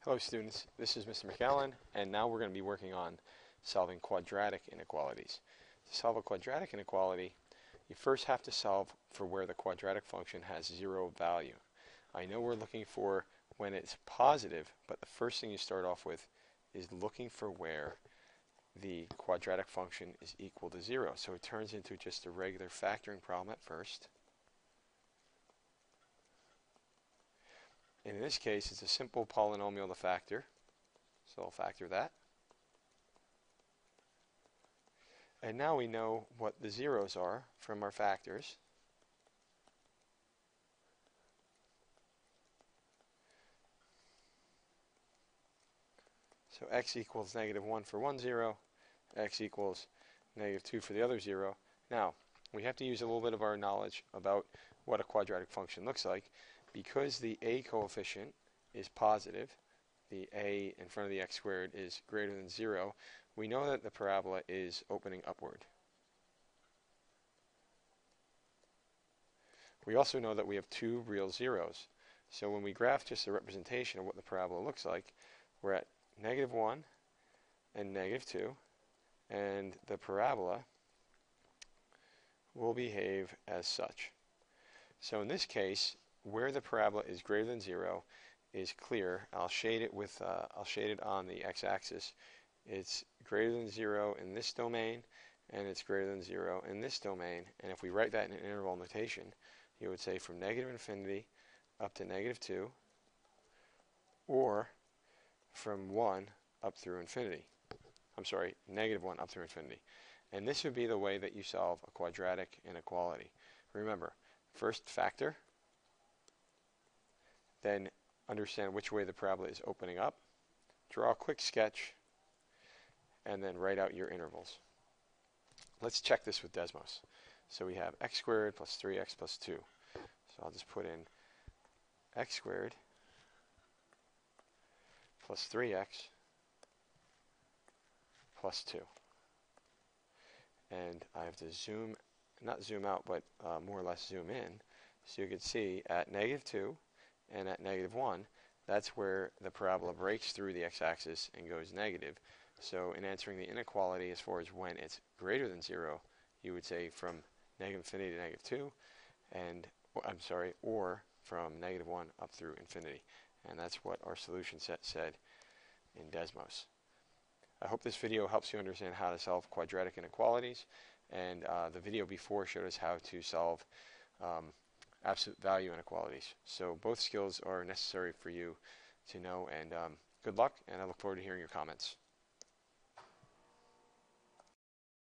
Hello students, this is Mr. McAllen, and now we're going to be working on solving quadratic inequalities. To solve a quadratic inequality, you first have to solve for where the quadratic function has zero value. I know we're looking for when it's positive, but the first thing you start off with is looking for where the quadratic function is equal to zero. So it turns into just a regular factoring problem at first. And in this case, it's a simple polynomial to factor, so I'll factor that. And now we know what the zeros are from our factors. So x equals -1 for one zero, x equals -2 for the other zero. Now, we have to use a little bit of our knowledge about what a quadratic function looks like. Because the a coefficient is positive, the a in front of the x squared is greater than 0, we know that the parabola is opening upward. We also know that we have two real zeros. So when we graph just a representation of what the parabola looks like, we're at -1 and -2, and the parabola will behave as such. So in this case, where the parabola is greater than 0 is clear. I'll shade it on the x-axis. It's greater than 0 in this domain, and it's greater than 0 in this domain. And if we write that in an interval notation, you would say from -infinity up to -2, or from 1 up through infinity. I'm sorry, -1 up through infinity. And this would be the way that you solve a quadratic inequality. Remember, first factor, then understand which way the parabola is opening up, draw a quick sketch, and then write out your intervals. Let's check this with Desmos. So we have x squared plus 3x plus 2. So I'll just put in x squared plus 3x plus 2. And I have to not zoom out, but more or less zoom in. So you can see at -2 and at -1, that's where the parabola breaks through the x-axis and goes negative. So in answering the inequality as far as when it's greater than 0, you would say from -infinity to -2, and or from -1 up through infinity. And that's what our solution set said in Desmos. I hope this video helps you understand how to solve quadratic inequalities, and the video before showed us how to solve absolute value inequalities. So both skills are necessary for you to know, and good luck, and I look forward to hearing your comments.